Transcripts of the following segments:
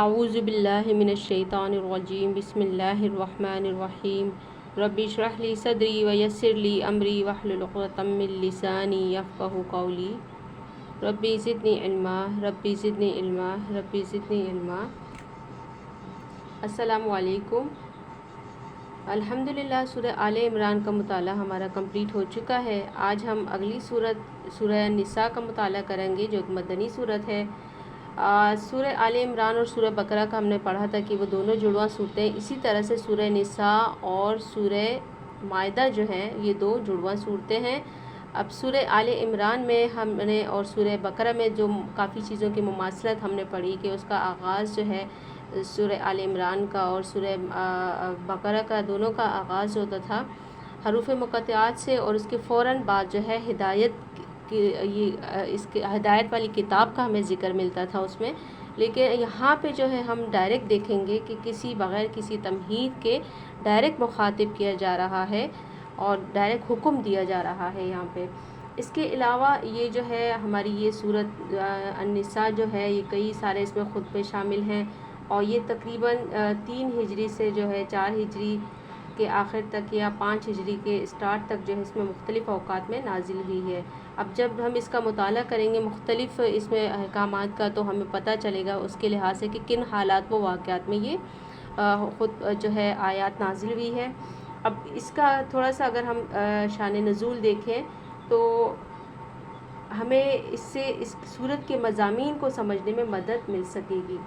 اعوذ باللہ من الشیطان الرجیم بسم اللہ الرحمن الرحیم رب اشرح لی صدری ویسر لی امری واحلل عقدۃ من لسانی یفقہوا قولی ربی زدنی علما ربی زدنی علما ربی زدنی علما۔ السلام علیکم۔ الحمدللہ سورہ آل عمران کا مطالعہ ہمارا کمپلیٹ ہو چکا ہے۔ آج ہم اگلی سورت سورہ نساء کا مطالعہ کریں گے جو ایک مدنی سورت ہے۔ سورہ آل عمران اور سورہ بقرہ کا ہم نے پڑھا تھا کہ وہ دونوں جڑواں صورتیں، اسی طرح سے سورہ نساء اور سورہ مائدہ جو ہیں یہ دو جڑواں صورتیں ہیں۔ اب سورہ آل عمران میں ہم نے اور سورہ بقرہ میں جو کافی چیزوں کی مماثلت ہم نے پڑھی کہ اس کا آغاز جو ہے سورہ آل عمران کا اور سورہ بقرہ کا دونوں کا آغاز ہوتا تھا حروف مقطعات سے، اور اس کے فوراً بعد جو ہے ہدایت اس کے ہدایت والی کتاب کا ہمیں ذکر ملتا تھا اس میں، لیکن یہاں پہ جو ہے ہم ڈائریکٹ دیکھیں گے کہ بغیر کسی تمہید کے ڈائریکٹ مخاطب کیا جا رہا ہے اور ڈائریکٹ حکم دیا جا رہا ہے یہاں پہ۔ اس کے علاوہ یہ جو ہے ہماری یہ سورت النساء جو ہے یہ کئی سارے اس میں خطبے شامل ہیں، اور یہ تقریباً 3 ہجری سے جو ہے 4 ہجری کے آخر تک یا 5 ہجری کے اسٹارٹ تک جو ہے اس میں مختلف اوقات میں نازل ہوئی ہے۔ اب جب ہم اس کا مطالعہ کریں گے مختلف اس میں احکامات کا تو ہمیں پتہ چلے گا اس کے لحاظ سے کہ کن حالات و واقعات میں یہ خود جو ہے آیات نازل ہوئی ہے۔ اب اس کا تھوڑا سا اگر ہم شان نزول دیکھیں تو ہمیں اس سے اس سورت کے مضامین کو سمجھنے میں مدد مل سکے گی۔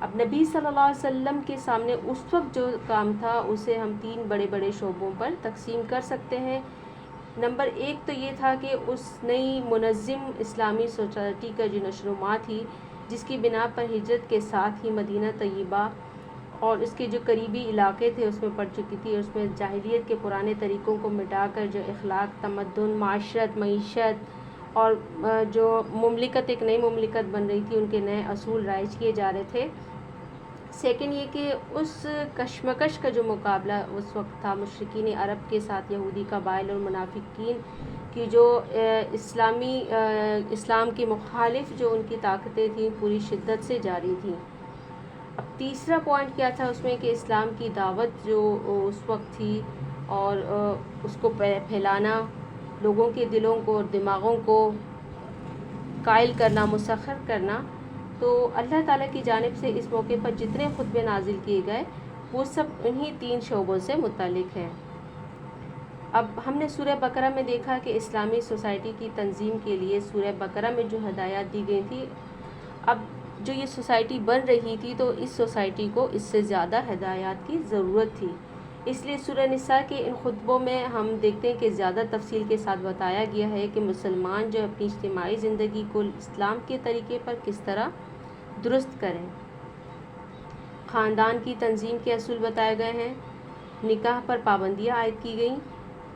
اب نبی صلی اللہ علیہ وسلم کے سامنے اس وقت جو کام تھا اسے ہم 3 بڑے بڑے شعبوں پر تقسیم کر سکتے ہیں۔ نمبر 1 تو یہ تھا کہ اس نئی منظم اسلامی سوسائٹی کا جو نشوونما تھی جس کی بنا پر ہجرت کے ساتھ ہی مدینہ طیبہ اور اس کے جو قریبی علاقے تھے اس میں پڑ چکی تھی، اس میں جاہلیت کے پرانے طریقوں کو مٹا کر جو اخلاق، تمدن، معاشرت، معیشت اور جو مملکت ایک نئی مملکت بن رہی تھی ان کے نئے اصول رائج کیے جا رہے تھے۔ سیکنڈ یہ کہ اس کشمکش کا جو مقابلہ اس وقت تھا مشرکین عرب کے ساتھ یہودی قبائل اور منافقین کی جو اسلام کی مخالف جو ان کی طاقتیں تھیں پوری شدت سے جاری تھیں۔ اب تیسرا پوائنٹ کیا تھا اس میں کہ اسلام کی دعوت جو اس وقت تھی اور اس کو پھیلانا، لوگوں کے دلوں کو اور دماغوں کو قائل کرنا، مسخر کرنا، تو اللہ تعالیٰ کی جانب سے اس موقع پر جتنے خطبے نازل کیے گئے وہ سب انہی 3 شعبوں سے متعلق ہیں۔ اب ہم نے سورہ بقرہ میں دیکھا کہ اسلامی سوسائٹی کی تنظیم کے لیے سورہ بقرہ میں جو ہدایات دی گئی تھی، اب جو یہ سوسائٹی بن رہی تھی تو اس سوسائٹی کو اس سے زیادہ ہدایات کی ضرورت تھی، اس لیے سورہ نساء کے ان خطبوں میں ہم دیکھتے ہیں کہ زیادہ تفصیل کے ساتھ بتایا گیا ہے کہ مسلمان جو اپنی اجتماعی زندگی کو اسلام کے طریقے پر کس طرح درست کریں۔ خاندان کی تنظیم کے اصول بتائے گئے ہیں، نکاح پر پابندیاں عائد کی گئیں،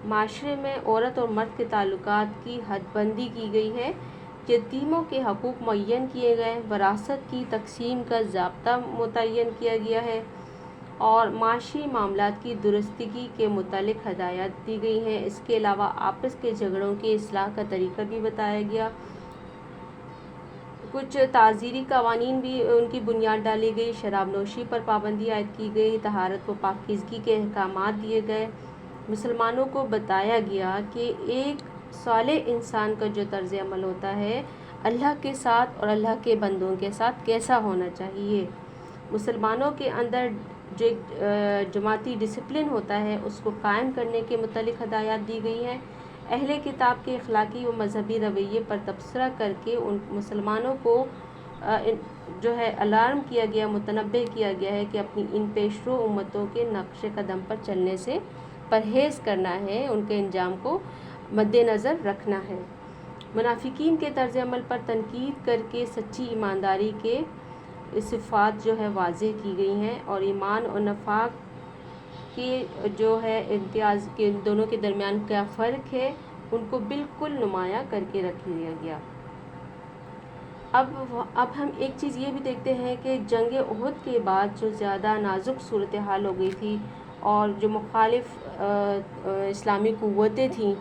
معاشرے میں عورت اور مرد کے تعلقات کی حد بندی کی گئی ہے، یتیموں کے حقوق معین کیے گئے، وراثت کی تقسیم کا ضابطہ متعین کیا گیا ہے، اور معاشی معاملات کی درستگی کے متعلق ہدایات دی گئی ہیں۔ اس کے علاوہ آپس کے جھگڑوں کی اصلاح کا طریقہ بھی بتایا گیا، کچھ تعزیری قوانین بھی ان کی بنیاد ڈالی گئی، شراب نوشی پر پابندی عائد کی گئی، طہارت و پاکیزگی کے احکامات دیے گئے، مسلمانوں کو بتایا گیا کہ ایک صالح انسان کا جو طرز عمل ہوتا ہے اللہ کے ساتھ اور اللہ کے بندوں کے ساتھ کیسا ہونا چاہیے، مسلمانوں کے اندر جو ایک جماعتی ڈسپلن ہوتا ہے اس کو قائم کرنے کے متعلق ہدایات دی گئی ہیں۔ اہل کتاب کے اخلاقی و مذہبی رویے پر تبصرہ کر کے ان مسلمانوں کو جو ہے الارم کیا گیا، متنبہ کیا گیا ہے کہ اپنی ان پیشرو امتوں کے نقش قدم پر چلنے سے پرہیز کرنا ہے، ان کے انجام کو مد نظر رکھنا ہے۔ منافقین کے طرز عمل پر تنقید کر کے سچی ایمانداری کے صفات جو ہے واضح کی گئی ہیں، اور ایمان اور نفاق کے جو ہے امتیاز کے دونوں کے درمیان کیا فرق ہے ان کو بالکل نمایاں کر کے رکھ دیا گیا۔ اب ہم ایک چیز یہ بھی دیکھتے ہیں کہ جنگ احد کے بعد جو زیادہ نازک صورتحال ہو گئی تھی اور جو مخالف اسلامی قوتیں تھیں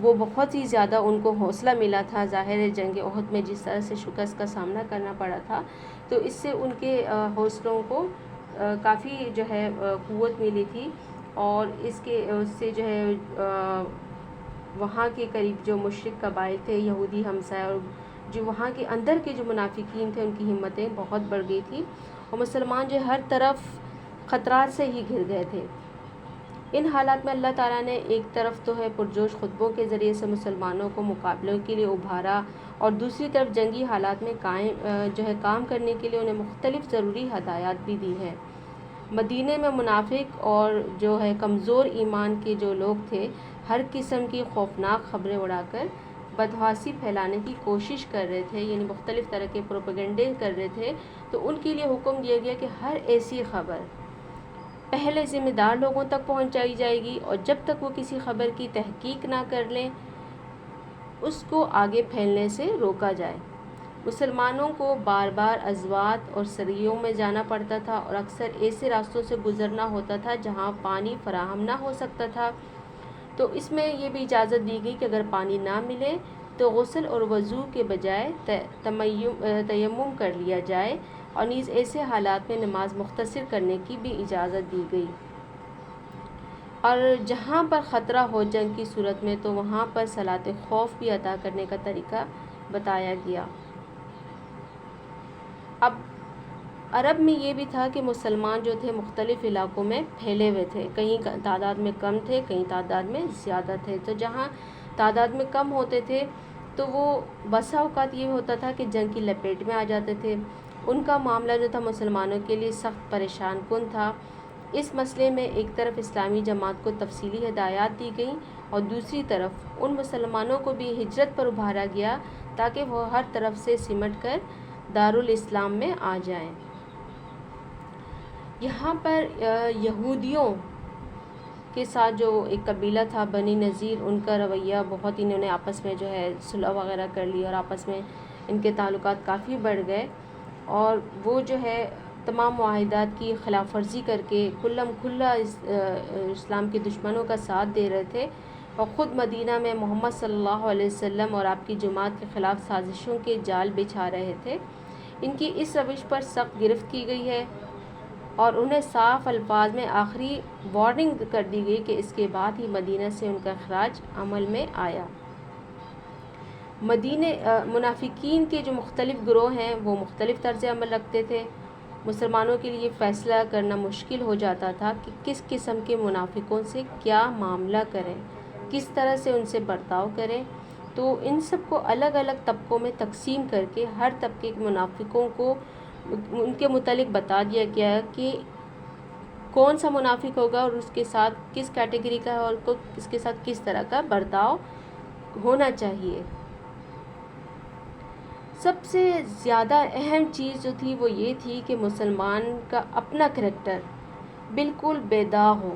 وہ بہت ہی زیادہ ان کو حوصلہ ملا تھا، ظاہر ہے جنگ احد میں جس طرح سے شکست کا سامنا کرنا پڑا تھا تو اس سے ان کے حوصلوں کو کافی جو ہے قوت ملی تھی، اور اس سے جو ہے وہاں کے قریب جو مشرک قبائل تھے، یہودی ہمسائے، اور جو وہاں کے اندر کے جو منافقین تھے، ان کی ہمتیں بہت بڑھ گئی تھی، اور مسلمان جو ہر طرف خطرات سے ہی گھر گئے تھے۔ ان حالات میں اللہ تعالیٰ نے ایک طرف تو ہے پرجوش خطبوں کے ذریعے سے مسلمانوں کو مقابلوں کے لیے ابھارا، اور دوسری طرف جنگی حالات میں کام کرنے کے لیے انہیں مختلف ضروری ہدایات بھی دی ہے۔ مدینے میں منافق اور جو ہے کمزور ایمان کے جو لوگ تھے، ہر قسم کی خوفناک خبریں اڑا کر بدحواسی پھیلانے کی کوشش کر رہے تھے، یعنی مختلف طرح کے پروپیگنڈے کر رہے تھے۔ تو ان کے لیے حکم دیا گیا کہ ہر ایسی خبر پہلے ذمہ دار لوگوں تک پہنچائی جائے گی، اور جب تک وہ کسی خبر کی تحقیق نہ کر لیں اس کو آگے پھیلنے سے روکا جائے۔ مسلمانوں کو بار بار غزوات اور سریوں میں جانا پڑتا تھا، اور اکثر ایسے راستوں سے گزرنا ہوتا تھا جہاں پانی فراہم نہ ہو سکتا تھا۔ تو اس میں یہ بھی اجازت دی گئی کہ اگر پانی نہ ملے تو غسل اور وضو کے بجائے تیمم کر لیا جائے، اور نیز ایسے حالات میں نماز مختصر کرنے کی بھی اجازت دی گئی، اور جہاں پر خطرہ ہو جنگ کی صورت میں تو وہاں پر صلاۃ خوف بھی ادا کرنے کا طریقہ بتایا گیا۔ اب عرب میں یہ بھی تھا کہ مسلمان جو تھے مختلف علاقوں میں پھیلے ہوئے تھے، کہیں تعداد میں کم تھے، کہیں تعداد میں زیادہ تھے۔ تو جہاں تعداد میں کم ہوتے تھے تو وہ بسا اوقات یہ ہوتا تھا کہ جنگ کی لپیٹ میں آ جاتے تھے۔ ان کا معاملہ جو تھا مسلمانوں کے لیے سخت پریشان کن تھا۔ اس مسئلے میں ایک طرف اسلامی جماعت کو تفصیلی ہدایات دی گئیں، اور دوسری طرف ان مسلمانوں کو بھی ہجرت پر ابھارا گیا تاکہ وہ ہر طرف سے سمٹ کر دارالاسلام میں آ جائیں۔ یہاں پر یہودیوں کے ساتھ جو ایک قبیلہ تھا بنی نذیر، ان کا رویہ بہت، انہوں نے آپس میں جو ہے صلح وغیرہ کر لی، اور آپس میں ان کے تعلقات کافی بڑھ گئے، اور وہ جو ہے تمام معاہدات کی خلاف ورزی کر کے کھلم کھلا اسلام کے دشمنوں کا ساتھ دے رہے تھے، اور خود مدینہ میں محمد صلی اللہ علیہ وسلم اور آپ کی جماعت کے خلاف سازشوں کے جال بچھا رہے تھے۔ ان کی اس روش پر سخت گرفت کی گئی ہے، اور انہیں صاف الفاظ میں آخری وارننگ کر دی گئی کہ اس کے بعد ہی مدینہ سے ان کا اخراج عمل میں آیا۔ منافقین کے جو مختلف گروہ ہیں وہ مختلف طرز عمل رکھتے تھے۔ مسلمانوں کے لیے فیصلہ کرنا مشکل ہو جاتا تھا کہ کس قسم کے منافقوں سے کیا معاملہ کریں، کس طرح سے ان سے برتاؤ کریں۔ تو ان سب کو الگ الگ طبقوں میں تقسیم کر کے ہر طبقے کے منافقوں کو ان کے متعلق بتا دیا گیا کہ کون سا منافق ہوگا، اور اس کے ساتھ کس کیٹیگری کا ہے، اور اس کے ساتھ کس طرح کا برتاؤ ہونا چاہیے۔ سب سے زیادہ اہم چیز جو تھی وہ یہ تھی کہ مسلمان کا اپنا کریکٹر بالکل بے داغ ہو،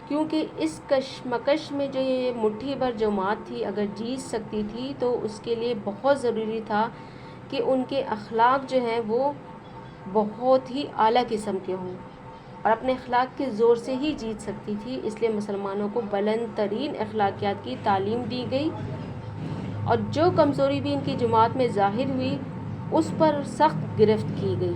کیونکہ اس کشمکش میں جو یہ مٹھی بھر جماعت تھی اگر جیت سکتی تھی تو اس کے لیے بہت ضروری تھا کہ ان کے اخلاق جو ہیں وہ بہت ہی اعلیٰ قسم کے ہوں، اور اپنے اخلاق کے زور سے ہی جیت سکتی تھی۔ اس لیے مسلمانوں کو بلند ترین اخلاقیات کی تعلیم دی گئی، اور جو کمزوری بھی ان کی جماعت میں ظاہر ہوئی اس پر سخت گرفت کی گئی۔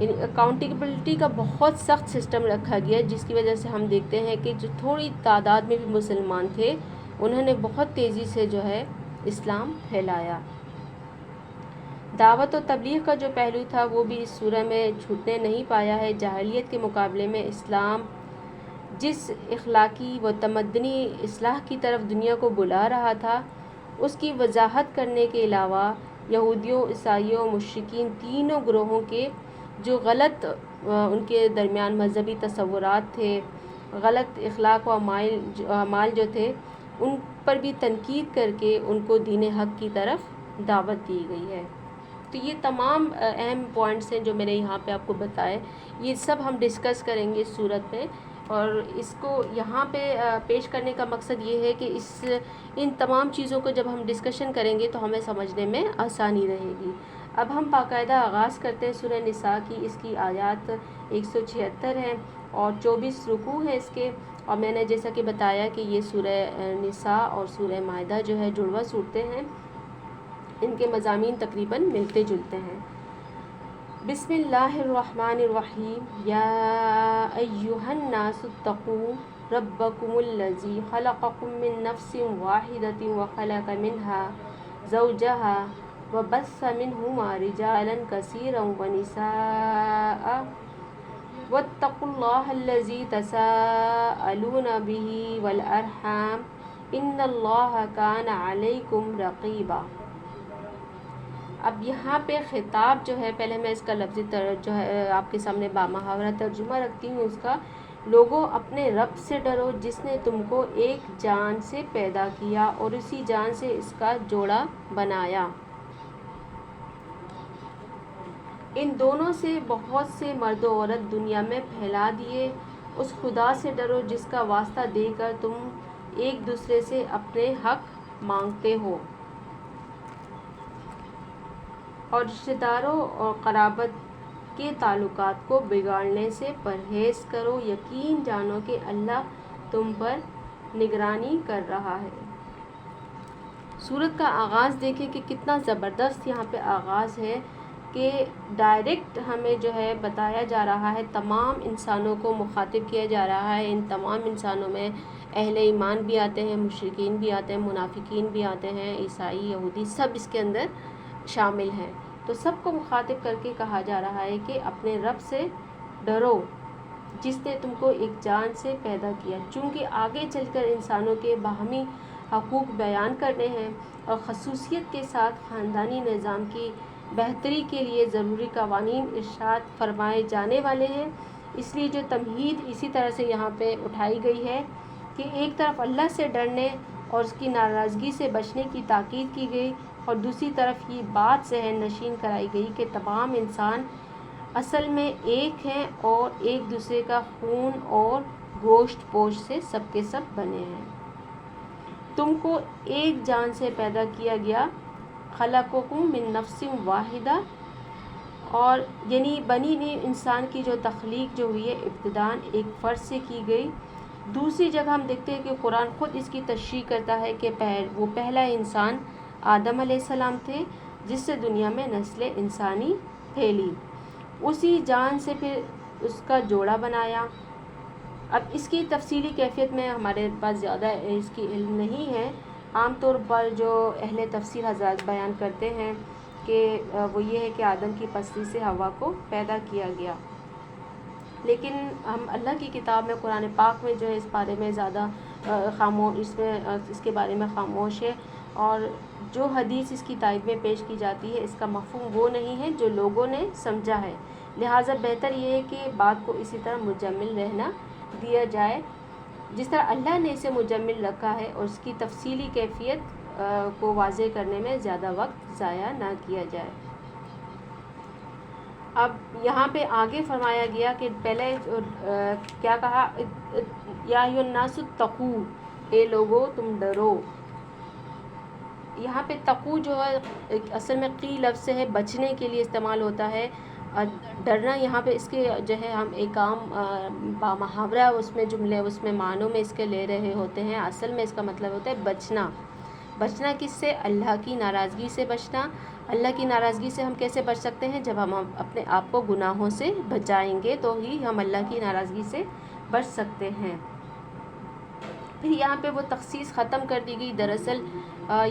یعنی اکاؤنٹیبلٹی کا بہت سخت سسٹم رکھا گیا، جس کی وجہ سے ہم دیکھتے ہیں کہ جو تھوڑی تعداد میں بھی مسلمان تھے انہوں نے بہت تیزی سے جو ہے اسلام پھیلایا۔ دعوت و تبلیغ کا جو پہلو تھا وہ بھی اس سورہ میں چھوٹنے نہیں پایا ہے۔ جاہلیت کے مقابلے میں اسلام جس اخلاقی و تمدنی اصلاح کی طرف دنیا کو بلا رہا تھا اس کی وضاحت کرنے کے علاوہ یہودیوں، عیسائیوں، مشرکین تینوں گروہوں کے جو غلط ان کے درمیان مذہبی تصورات تھے، غلط اخلاق و اعمال جو تھے، ان پر بھی تنقید کر کے ان کو دین حق کی طرف دعوت دی گئی ہے۔ تو یہ تمام اہم پوائنٹس ہیں جو میں نے یہاں پہ آپ کو بتائے، یہ سب ہم ڈسکس کریں گے اس صورت میں، اور اس کو یہاں پہ پیش کرنے کا مقصد یہ ہے کہ ان تمام چیزوں کو جب ہم ڈسکشن کریں گے تو ہمیں سمجھنے میں آسانی رہے گی۔ اب ہم باقاعدہ آغاز کرتے ہیں سورہ نساء کی۔ اس کی آیات 176 ہیں اور 24 رکوع ہیں اس کے، اور میں نے جیسا کہ بتایا کہ یہ سورہ نساء اور سورہ مائدہ جو ہے جڑواں صورتیں ہیں۔ ان کے مضامین تقریباً ملتے جلتے ہیں۔ بسم اللہ الرحمن الرحیم۔ یا ایہا الناس اتقوا ربکم الذی خلقکم من نفس واحدۃ وخلق منها زوجها وبث منہما رجالا کثیرا ونساء واتقوا اللہ الذی تساءلون بہ والارحام ان اللہ کان علیکم رقیبا۔ اب یہاں پہ خطاب جو ہے، پہلے میں اس کا لفظی جو ہے آپ کے سامنے بامحاورہ ترجمہ رکھتی ہوں اس کا۔ لوگوں اپنے رب سے ڈرو جس نے تم کو ایک جان سے پیدا کیا اور اسی جان سے اس کا جوڑا بنایا، ان دونوں سے بہت سے مرد و عورت دنیا میں پھیلا دیے۔ اس خدا سے ڈرو جس کا واسطہ دے کر تم ایک دوسرے سے اپنے حق مانگتے ہو، اور رشتہ داروں اور قرابت کے تعلقات کو بگاڑنے سے پرہیز کرو، یقین جانو کہ اللہ تم پر نگرانی کر رہا ہے۔ سورت کا آغاز دیکھیں کہ کتنا زبردست یہاں پہ آغاز ہے کہ ڈائریکٹ ہمیں جو ہے بتایا جا رہا ہے، تمام انسانوں کو مخاطب کیا جا رہا ہے۔ ان تمام انسانوں میں اہل ایمان بھی آتے ہیں، مشرکین بھی آتے ہیں، منافقین بھی آتے ہیں، عیسائی، یہودی، سب اس کے اندر شامل ہیں۔ تو سب کو مخاطب کر کے کہا جا رہا ہے کہ اپنے رب سے ڈرو جس نے تم کو ایک جان سے پیدا کیا، چونکہ آگے چل کر انسانوں کے باہمی حقوق بیان کرنے ہیں اور خصوصیت کے ساتھ خاندانی نظام کی بہتری کے لیے ضروری قوانین ارشاد فرمائے جانے والے ہیں۔ اس لیے جو تمہید اسی طرح سے یہاں پہ اٹھائی گئی ہے کہ ایک طرف اللہ سے ڈرنے اور اس کی ناراضگی سے بچنے کی تاکید کی گئی، اور دوسری طرف یہ بات ذہن نشین کرائی گئی کہ تمام انسان اصل میں ایک ہیں اور ایک دوسرے کا خون اور گوشت پوش سے سب کے سب بنے ہیں۔ تم کو ایک جان سے پیدا کیا گیا، خلقکم من نفس واحدہ، اور یعنی بنی نوع انسان کی جو تخلیق جو ہوئی ہے ابتداً ایک فرد سے کی گئی۔ دوسری جگہ ہم دیکھتے ہیں کہ قرآن خود اس کی تشریح کرتا ہے کہ وہ پہلا انسان آدم علیہ السلام تھے جس سے دنیا میں نسل انسانی پھیلی، اسی جان سے پھر اس کا جوڑا بنایا۔ اب اس کی تفصیلی کیفیت میں ہمارے پاس زیادہ اس کی علم نہیں ہے۔ عام طور پر جو اہل تفسیر حضرات بیان کرتے ہیں کہ وہ یہ ہے کہ آدم کی پستی سے حوا کو پیدا کیا گیا، لیکن ہم اللہ کی کتاب میں قرآن پاک میں جو ہے اس بارے میں زیادہ اس کے بارے میں خاموش ہے، اور جو حدیث اس کی تائید میں پیش کی جاتی ہے اس کا مفہوم وہ نہیں ہے جو لوگوں نے سمجھا ہے۔ لہٰذا بہتر یہ ہے کہ بات کو اسی طرح مجمل رہنا دیا جائے جس طرح اللہ نے اسے مجمل رکھا ہے، اور اس کی تفصیلی کیفیت کو واضح کرنے میں زیادہ وقت ضائع نہ کیا جائے۔ اب یہاں پہ آگے فرمایا گیا کہ پہلے کیا کہا، یا ایھا الناس اتقوا، اے لوگو تم ڈرو۔ یہاں پہ تقو جو ہے اصل میں قی لفظ سے ہے، بچنے کے لیے استعمال ہوتا ہے۔ ڈرنا یہاں پہ اس کے جو ہے ہم ایک عام بامحاورہ اس میں جملے اس میں معنوں میں اس کے لے رہے ہوتے ہیں، اصل میں اس کا مطلب ہوتا ہے بچنا۔ بچنا کس سے؟ اللہ کی ناراضگی سے بچنا۔ اللہ کی ناراضگی سے ہم کیسے بچ سکتے ہیں؟ جب ہم اپنے آپ کو گناہوں سے بچائیں گے تو ہی ہم اللہ کی ناراضگی سے بچ سکتے ہیں۔ پھر یہاں پہ وہ تخصیص ختم کر دی گئی۔ دراصل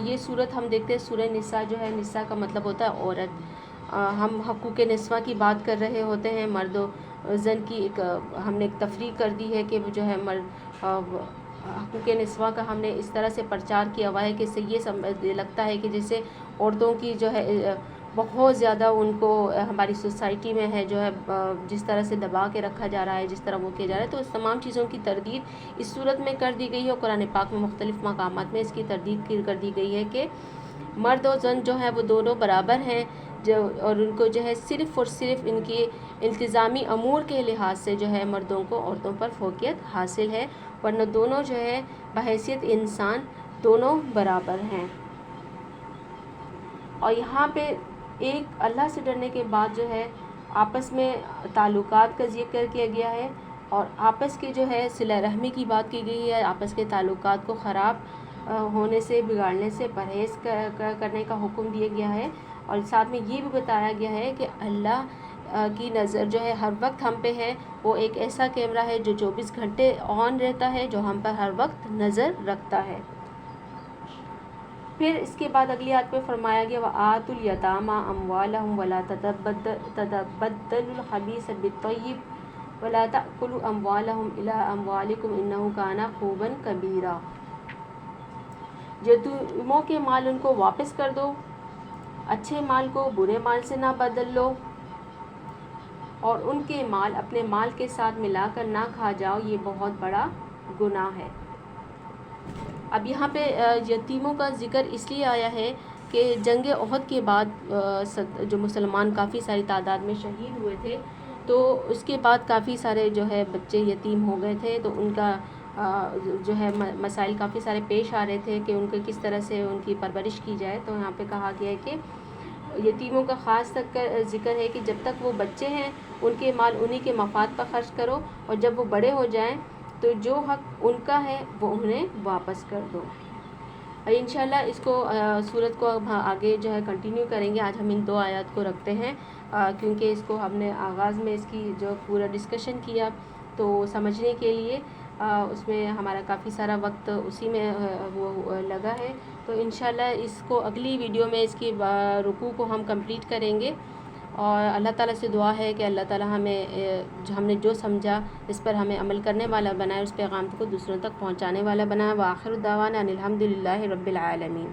یہ صورت ہم دیکھتے ہیں سورہ نساء جو ہے، نساء کا مطلب ہوتا ہے عورت۔ ہم حقوق نسواں کی بات کر رہے ہوتے ہیں، مرد و زن کی ہم نے ایک تفریق کر دی ہے کہ وہ جو ہے حقوق نسواں کا ہم نے اس طرح سے پرچار کیا ہوا ہے کہ اس سے یہ لگتا ہے کہ جیسے عورتوں کی جو ہے بہت زیادہ ان کو ہماری سوسائٹی میں ہے جو ہے جس طرح سے دبا کے رکھا جا رہا ہے، جس طرح وہ کیا جا رہا ہے، تو اس تمام چیزوں کی تردید اس صورت میں کر دی گئی ہے۔ قرآن پاک میں مختلف مقامات میں اس کی تردید کر دی گئی ہے کہ مرد اور زن جو ہے وہ دونوں برابر ہیں، اور ان کو جو ہے صرف اور صرف ان کی التزامی امور کے لحاظ سے جو ہے مردوں کو عورتوں پر فوقیت حاصل ہے، ورنہ دونوں جو ہے بحیثیت انسان دونوں برابر ہیں۔ اور یہاں پہ ایک اللہ سے ڈرنے کے بعد جو ہے آپس میں تعلقات کا ذکر کیا گیا ہے، اور آپس کے جو ہے صلہ رحمی کی بات کی گئی ہے، آپس کے تعلقات کو خراب ہونے سے بگاڑنے سے پرہیز کرنے کا حکم دیا گیا ہے، اور ساتھ میں یہ بھی بتایا گیا ہے کہ اللہ کی نظر جو ہے ہر وقت ہم پہ ہے، وہ ایک ایسا کیمرہ ہے جو 24 گھنٹے آن رہتا ہے، جو ہم پر ہر وقت نظر رکھتا ہے۔ پھر اس کے بعد اگلی آیت پہ فرمایا گیا وَآتُوا الْيَتَامَىٰ أَمْوَالَهُمْ وَلَا تَبَدَّلُوا الْخَبِيثَ بِالطَّيِّبِ وَلَا تَأْكُلُوا أَمْوَالَهُمْ إِلَىٰ أَمْوَالِكُمْ إِنَّهُ كَانَ حُوبًا كَبِيرًا۔ یتیموں کے مال ان کو واپس کر دو، اچھے مال کو برے مال سے نہ بدل لو، اور ان کے مال اپنے مال کے ساتھ ملا کر نہ کھا جاؤ، یہ بہت بڑا گناہ ہے۔ اب یہاں پہ یتیموں کا ذکر اس لیے آیا ہے کہ جنگ احد کے بعد جو مسلمان کافی ساری تعداد میں شہید ہوئے تھے، تو اس کے بعد کافی سارے جو ہے بچے یتیم ہو گئے تھے، تو ان کا جو ہے مسائل کافی سارے پیش آ رہے تھے کہ ان کو کس طرح سے ان کی پرورش کی جائے۔ تو یہاں پہ کہا گیا ہے کہ یتیموں کا خاص ذکر ہے کہ جب تک وہ بچے ہیں ان کے مال انہی کے مفاد پر خرچ کرو، اور جب وہ بڑے ہو جائیں تو جو حق ان کا ہے وہ انہیں واپس کر دو۔ انشاءاللہ اس کو سورت کو اب آگے جو ہے کنٹینیو کریں گے۔ آج ہم ان 2 آیات کو رکھتے ہیں کیونکہ اس کو ہم نے آغاز میں اس کی جو پورا ڈسکشن کیا، تو سمجھنے کے لیے اس میں ہمارا کافی سارا وقت اسی میں وہ لگا ہے۔ تو انشاءاللہ اس کو اگلی ویڈیو میں اس کی رکوع کو ہم کمپلیٹ کریں گے، اور اللہ تعالیٰ سے دعا ہے کہ اللہ تعالیٰ ہم نے جو سمجھا اس پر ہمیں عمل کرنے والا بنائے، اس پیغام کو دوسروں تک پہنچانے والا بنائے۔ وآخر دعوانا ان الحمد للہ رب العالمین۔